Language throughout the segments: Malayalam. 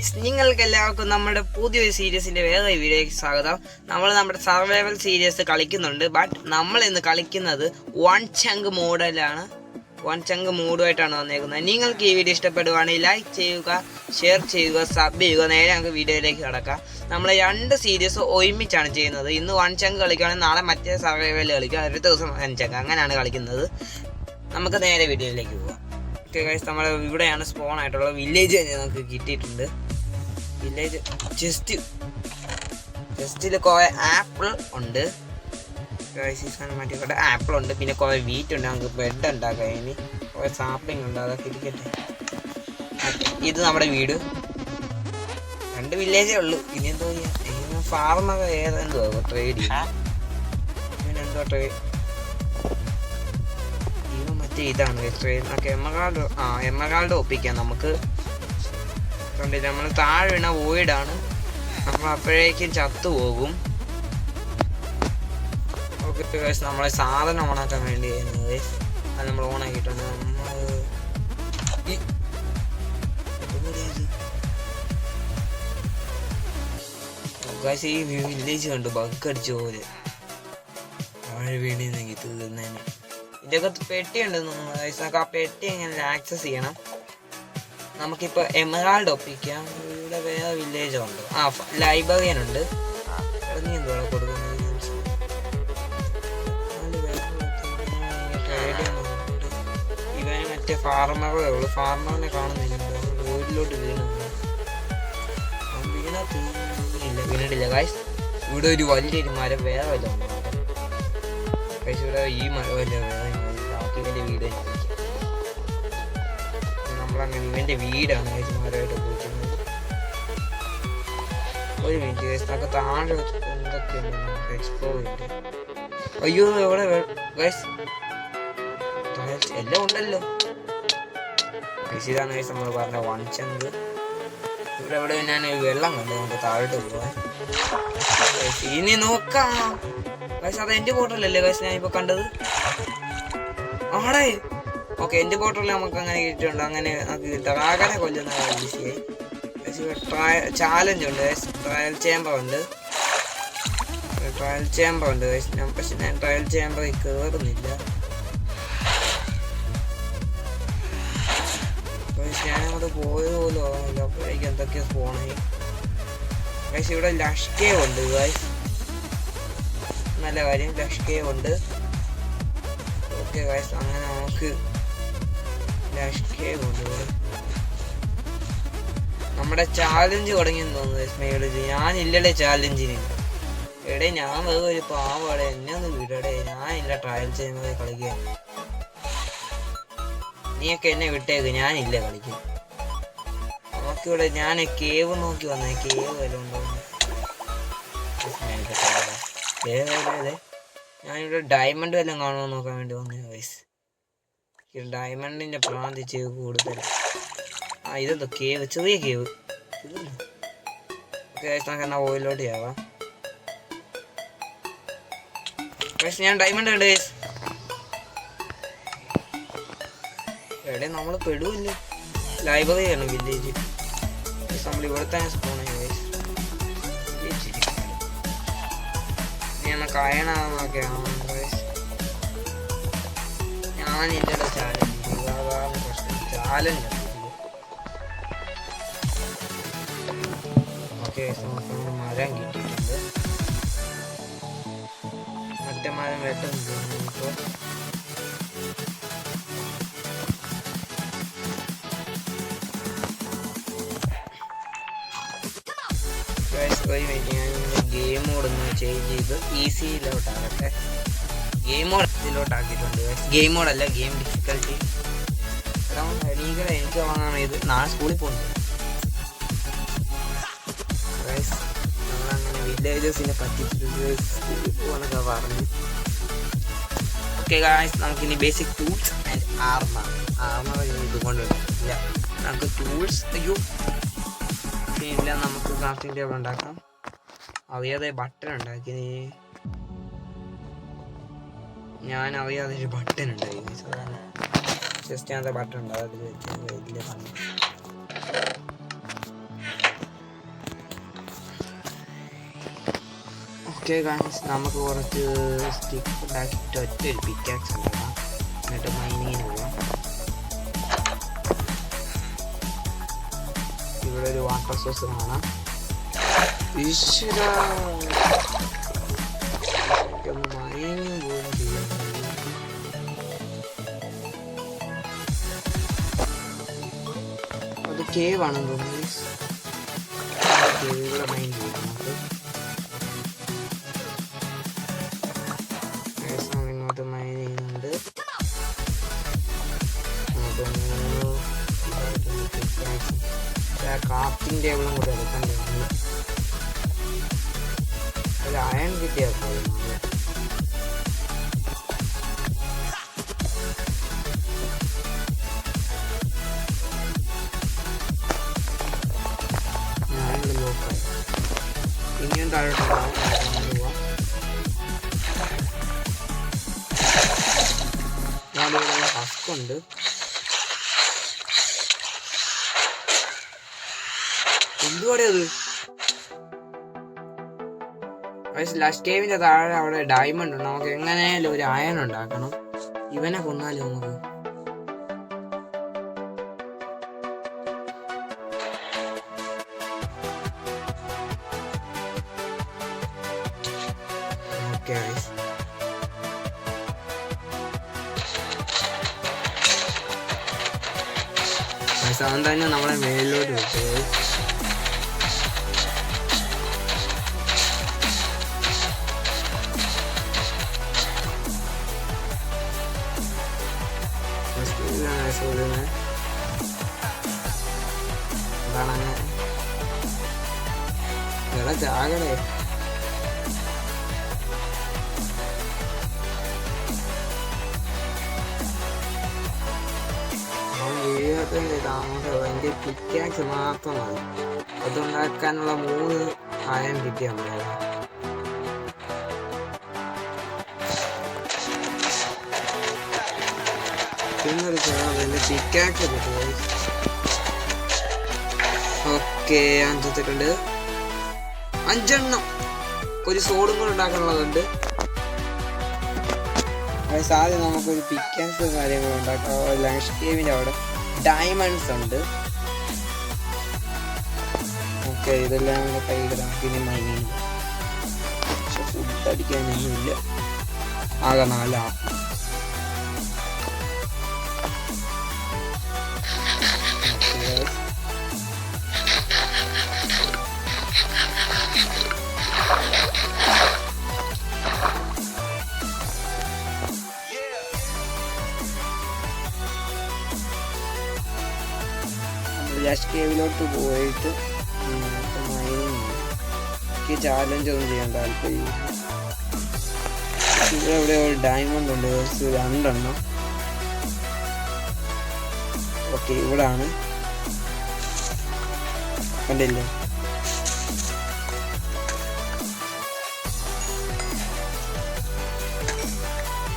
നിങ്ങൾക്ക് എല്ലാവർക്കും നമ്മുടെ പുതിയൊരു സീരീസിന്റെ വേറെ വീഡിയോയ്ക്ക് സ്വാഗതം. നമ്മൾ നമ്മുടെ സർവൈവൽ സീരീസ് കളിക്കുന്നുണ്ട്. ബട്ട് നമ്മൾ ഇന്ന് കളിക്കുന്നത് വൺ ചങ്ക് മോഡലാണ്. വൺ ചങ്ക് മോഡുമായിട്ടാണ് വന്നേക്കുന്നത്. നിങ്ങൾക്ക് ഈ വീഡിയോ ഇഷ്ടപ്പെടുവാണെങ്കിൽ ലൈക്ക് ചെയ്യുക, ഷെയർ ചെയ്യുക, സബ് ചെയ്യുക. നേരെ നമുക്ക് വീഡിയോയിലേക്ക് കിടക്കാം. നമ്മൾ രണ്ട് സീരീസ് ഒരുമിച്ചാണ് ചെയ്യുന്നത്. ഇന്ന് വൺ ചങ്ക് കളിക്കുകയാണെങ്കിൽ നാളെ മറ്റേ സർവൈവൽ കളിക്കുക, അടുത്ത ദിവസം വൺ ചങ്ക്, അങ്ങനെയാണ് കളിക്കുന്നത്. നമുക്ക് നേരെ വീഡിയോയിലേക്ക് പോകാം. നമ്മൾ ഇവിടെയാണ് സ്പോൺ ആയിട്ടുള്ള വില്ലേജ് തന്നെ നമുക്ക് കിട്ടിയിട്ടുണ്ട്. വില്ലേജ് ജസ്റ്റിൽ കുറെ ആപ്പിൾ ഉണ്ട്. മാറ്റിക്കോട്ടെ, ആപ്പിൾ ഉണ്ട്. പിന്നെ കുറെ വീറ്റ് ഉണ്ട്, നമുക്ക് ബ്രെഡ് ഉണ്ടാക്കാം. ഇനി കുറെ സാപ്ലിംഗ് ഉണ്ട്, അതൊക്കെ ഇരിക്കട്ടെ. ഇത് നമ്മുടെ വീട്. രണ്ട് വില്ലേജേ ഉള്ളൂ. ഇനി എന്തോ ചെയ്യാം? ഫാർമൊക്കെ ഏതെന്തോ ട്രേഡ് ചെയ്യാം. പിന്നെന്തോ ട്രേഡ് ഇതാണ് നമുക്ക് എമറാൾഡ് ഒപ്പിക്കാം. നമുക്ക് കണ്ടില്ല, നമ്മൾ താഴെ വീണ വോയിഡാണ്. നമ്മൾ അപ്പോഴേക്കും ചത്തുപോകും. ഓക്കെ, നമ്മളെ സാധനം ഓണാക്കാൻ വേണ്ടി അത് നമ്മൾ ഓണാക്കിയിട്ടുണ്ട്. ഈ വില്ലേജ് കണ്ടു ബഗ് അടിച്ച പോലെ താഴെ വീണിരുന്നെങ്കിൽ തീർന്നേനെ. ഇതിനകത്ത് പെട്ടി ഉണ്ടെന്ന് തോന്നുന്നു. നമുക്ക് ആ പെട്ടി എങ്ങനെ ആക്സസ് ചെയ്യണം? നമുക്കിപ്പോൾ എമറാൾഡ് ഒപ്പിക്കാം. ഇവിടെ വേറെ വില്ലേജ് ഉണ്ട്. ലൈബ്രറിയൻ ഉണ്ട്. നീ എന്തോടെ കൊടുക്കുന്നത്? ഇവന് മറ്റേ ഫാർമറേ ഉള്ളു. ഫാർമറിനെ കാണുന്നില്ല. റോഡിലോട്ട് വീണിട്ടില്ല ഗായ്സ്. ഇവിടെ ഒരു വലിയൊരു മരം വേറെ വല്ല ഇവിടെ ഈ മരമല്ല ഇവന്റെ വീട്. നമ്മളങ്ങനെ ഇവന്റെ വീടാണ് മരമായിട്ട് പോയിട്ടുള്ളത്. ഒരു മിനിറ്റ്, നമുക്ക് താഴെ എന്തൊക്കെയുണ്ട് നമുക്ക് എക്സ്പ്ലോർ ചെയ്തിട്ട്. അയ്യോ, എവിടെ എല്ലാം ഉണ്ടല്ലോ. ഇതാണ് നമ്മൾ പറഞ്ഞ വൺ ചങ്ക്. ഇവിടെ എവിടെ ഞാൻ വെള്ളം കണ്ടു, നമുക്ക് താഴോട്ട് പോവാൻ. ഇനി നോക്കാം. അത് എന്റെ ബോട്ടലല്ലേ ഞാൻ ഇപ്പൊ കണ്ടത്? ആടേ, ഓക്കെ, എന്റെ ബോട്ടലിൽ നമുക്ക് അങ്ങനെ കിട്ടിയിട്ടുണ്ട്. അങ്ങനെ നമുക്ക് ഡ്രാഗനെ കൊല്ലുന്ന ഈസിയായി. ചാലഞ്ച് ഉണ്ട്, ട്രയൽ ചേമ്പർ ഉണ്ട്. പക്ഷെ ഞാൻ ട്രയൽ ചേമ്പറിൽ കയറുന്നില്ല. ഞാനങ്ങോട്ട് പോയത് പോലും ഓർമ്മയില്ല. അപ്പോഴേക്കും എന്തൊക്കെയോ സ്പോണായി. പക്ഷെ ഇവിടെ ലഷ് കേവ് ഉണ്ട് ഗൈസ്. നല്ല കാര്യം, ലഷ് കേവ് ഉണ്ട്. ഓക്കെ ഗൈസ്, അങ്ങനെ നമുക്ക് ലഷ് കേവ് ഉണ്ട്. നമ്മുടെ ചാലഞ്ച് തുടങ്ങിയെന്ന് തോന്നുന്നു സ്മേഡിച്ച്. ഞാനില്ലടേ ചാലഞ്ചിന്. എടേ, ഞാൻ വേറെ ഒരു പാവടെ, എന്നെ ഒന്ന് വിടടേ. ഞാനില്ല ട്രയൽ ചെയ്യുന്നത് കളിക്കാൻ. നീയൊക്കെ എന്നെ വിട്ടേക്ക്, ഞാനില്ല കളിക്കാൻ. നമുക്കിവിടെ ഞാൻ കേവ് നോക്കി വന്നേ. കേവ് വല്ല ഉണ്ടോ? ഞാനിവിടെ ഡയമണ്ട് വല്ലതും കാണുമോ നോക്കാൻ വേണ്ടി വന്നേ വയസ്സ്. ഡയമണ്ടിന്റെ പ്രാന്തി ചെയ്ത് കൂടുതൽ. ഇതെന്തോ കേവ്, ചെറിയ കേവ്. നമുക്ക് എന്നാ ഓയിലോട്ട് ചെയ്യാവാം. പക്ഷെ ഞാൻ ഡയമണ്ട് ഉണ്ട് ഗൈസ്. എവിടെ നമ്മൾ പെടുവല്ലോ. ലൈബ്രറിയാണ് വില്ലേജ്. നമ്മൾ ഇവിടെ തന്നെ സ്പോൺ ചെയ്യും. കയണൊക്കെയാണ് ഞാൻ ഇതിൻ്റെ ചാലഞ്ച്. ഓക്കെ, മരം കിട്ടിയിട്ടുണ്ട്. മറ്റേ മരം വെട്ടുന്നുണ്ട്. ഇപ്പോൾ ഗെയിം മോഡ് ഒന്ന് ചേഞ്ച് ചെയ്ത് ഈസിയിലോട്ടാകട്ടെ. ഗെയിം മോഡ് ഇതിലോട്ടാക്കിയിട്ടുണ്ട്. ഗെയിം മോഡല്ല, ഗെയിം ഡിഫിക്കൽട്ടി. എനിക്ക് വാങ്ങാൻ ഇത് നാളെ സ്കൂളിൽ പോകുന്നുണ്ട്. നമ്മളങ്ങനെ വില്ലേജസിനെ പറ്റിയിട്ട് സ്കൂളിൽ പോകാനൊക്കെ പറഞ്ഞു. ഓക്കെ ഗായ്സ്, നമുക്കിനി ബേസിക് ടൂൾസ് ആൻഡ് ആർമർ ഇതുകൊണ്ടില്ല. നമുക്ക് ടൂൾസ് ഇല്ല, നമുക്ക് ക്രാഫ്റ്റിംഗ് ടേബിൾ ഉണ്ടാക്കാം. അറിയാതെ ബട്ടൺ ഉണ്ടാക്കി. ഞാൻ അറിയാതെ ഒരു ബട്ടൺ ഉണ്ടാക്കി. ജസ്റ്റ് അങ്ങനത്തെ ബട്ടൺ ഉണ്ട്, അതിൽ വെച്ച് ഇതിൽ ഓക്കെ ഗൈസ്, നമുക്ക് കുറച്ച് സ്റ്റിക്ക് ഉണ്ടാക്കിയിട്ട് ഒറ്റ ഒരു പിക്കാക്സ് ഉണ്ടാക്കാം. എന്നിട്ട് മൈനിങ്ങിന് പോവാം. ഇവിടെ ഒരു വാട്ടർ സോഴ്സ് കാണാം. ഈശ്വര, മൈനിങ് പോലും ചെയ്യാൻ അത് കേവ് ആണെന്ന് തോന്നുന്നു. ഇവിടെ മൈൻ ചെയ്യാം നമുക്ക്. ഇങ്ങോട്ട് മൈൻ ചെയ്യുന്നുണ്ട്. ക്രാഫ്റ്റിംഗ് ടേബിളും കൂടെ എടുക്കണ്ടേ. ഒരു അയൺ കിട്ടിയാൽ പോലും ഞാനിവിടെ നോക്കാം. ഇനിയും താഴോട്ടുണ്ടാവും. ഞാനിവിടെ ഹസ്കുണ്ട്. എന്തുകൂടെ അത് ലാസ്റ്റ് കേവിന്റെ താഴെ അവിടെ ഡയമണ്ട് ഉണ്ട്. നമുക്ക് എങ്ങനെയാലും ഒരു അയൺ ഉണ്ടാക്കണം. ഇവനെ കൊന്നാലും നമുക്ക് ഓക്കെ. അവൻ തന്നെ നമ്മളെ മേലിലോട്ട് വെച്ചു. എന്താണ് ചാകടേ. അതിന്റെ പിക്കാക്സ് മാത്രം മതി. അതുണ്ടാക്കാനുള്ള 3 അയൺ കിട്ടിയാൽ മതി. പിന്നൊരു അതിന്റെ പിക്കാക്സ് കിട്ടും. ഓക്കെ, 5 എത്തിയിട്ടുണ്ട്. 5 എണ്ണം. ഒരു സോഡും കൂടെ ഉണ്ടാക്കാനുള്ളതുണ്ട്. ആദ്യം നമുക്കൊരു പിക്കാക്സ് കാര്യങ്ങൾ ഉണ്ടാക്കാം. ലാസ്റ്റ് കേവിന്റെ അവിടെ ഡയമണ്ട്സ് ഉണ്ട്. ഓക്കെ, ഇതെല്ലാം കൂടെ കൈകിടാം. പിന്നെ മൈനിങ്. പക്ഷെ ഫുഡ് അടിക്കാനൊന്നുമില്ല. ആകെ 4 ആപ്പ്. ലാസ്റ്റ് കേവിലോട്ട് പോയിട്ട് എനിക്ക് ചാലഞ്ച് ഒന്നും ചെയ്യാൻ താല്പര്യം. ഇവിടെ എവിടെ ഒരു ഡയമണ്ട് ഉണ്ട്, 2 എണ്ണം. ഓക്കെ, ഇവിടെ ആണ്. കണ്ടില്ലേ?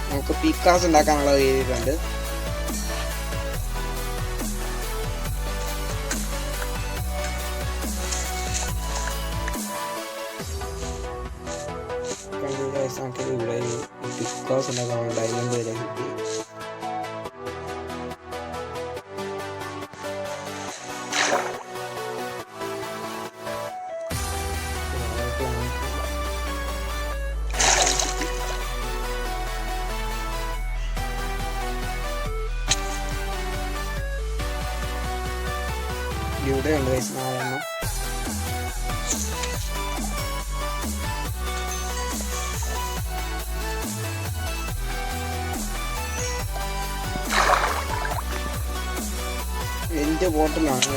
നമുക്ക് പിക്കാസ് ഉണ്ടാക്കാനുള്ളത് ചെയ്തിട്ടുണ്ട്. ഇവിടെ പിക്കാസ് ഉണ്ടാക്കാനുള്ള ഡയമണ്ട് വരെ കിട്ടി. ഇവിടെ ഉണ്ട് 4 എണ്ണം. എന്റെ ബോട്ടിലാണ്.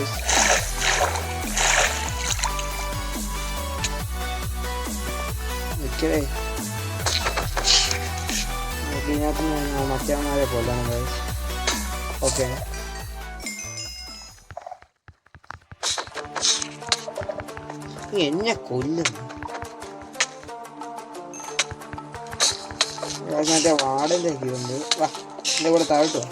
നിൽക്കേ ഇതിനകത്ത് മറ്റേമാരെ പോലാണ്. ഓക്കെ, എന്നെ കൊല്ലുന്നു. മറ്റേ വാർഡിലേക്ക് ഉണ്ട്. വാ, എൻ്റെ കൂടെ താഴോട്ട് വാ.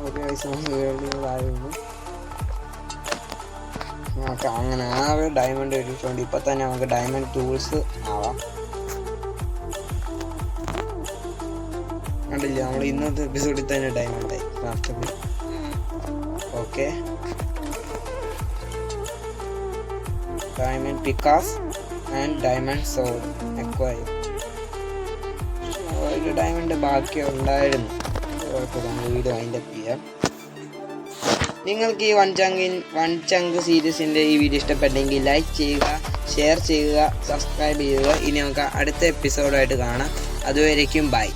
ഒരു വയസ്സായിരുന്നു. നമുക്ക് അങ്ങനെ 6 ഡയമണ്ട് കിട്ടിയിട്ടുണ്ട്. ഇപ്പം തന്നെ നമുക്ക് ഡയമണ്ട് ടൂൾസ് ആവാം. കണ്ടില്ല, നമ്മൾ ഇന്നത്തെ എപ്പിസോഡിൽ തന്നെ ഡയമണ്ടായി craftable. Okay, diamond pickaxe and diamond sword acquire. ഒരു ഡയമണ്ട് ബാക്കി ഉണ്ടായിരുന്നു. വീഡിയോ അതിൻ്റെ ചെയ്യാം. നിങ്ങൾക്ക് ഈ വൺ ചങ്ക് സീരീസിൻ്റെ ഈ വീഡിയോ ഇഷ്ടപ്പെട്ടെങ്കിൽ ലൈക്ക് ചെയ്യുക, ഷെയർ ചെയ്യുക, സബ്സ്ക്രൈബ് ചെയ്യുക. ഇനി നമുക്ക് അടുത്ത എപ്പിസോഡായിട്ട് കാണാം. അതുവരേക്കും ബൈ.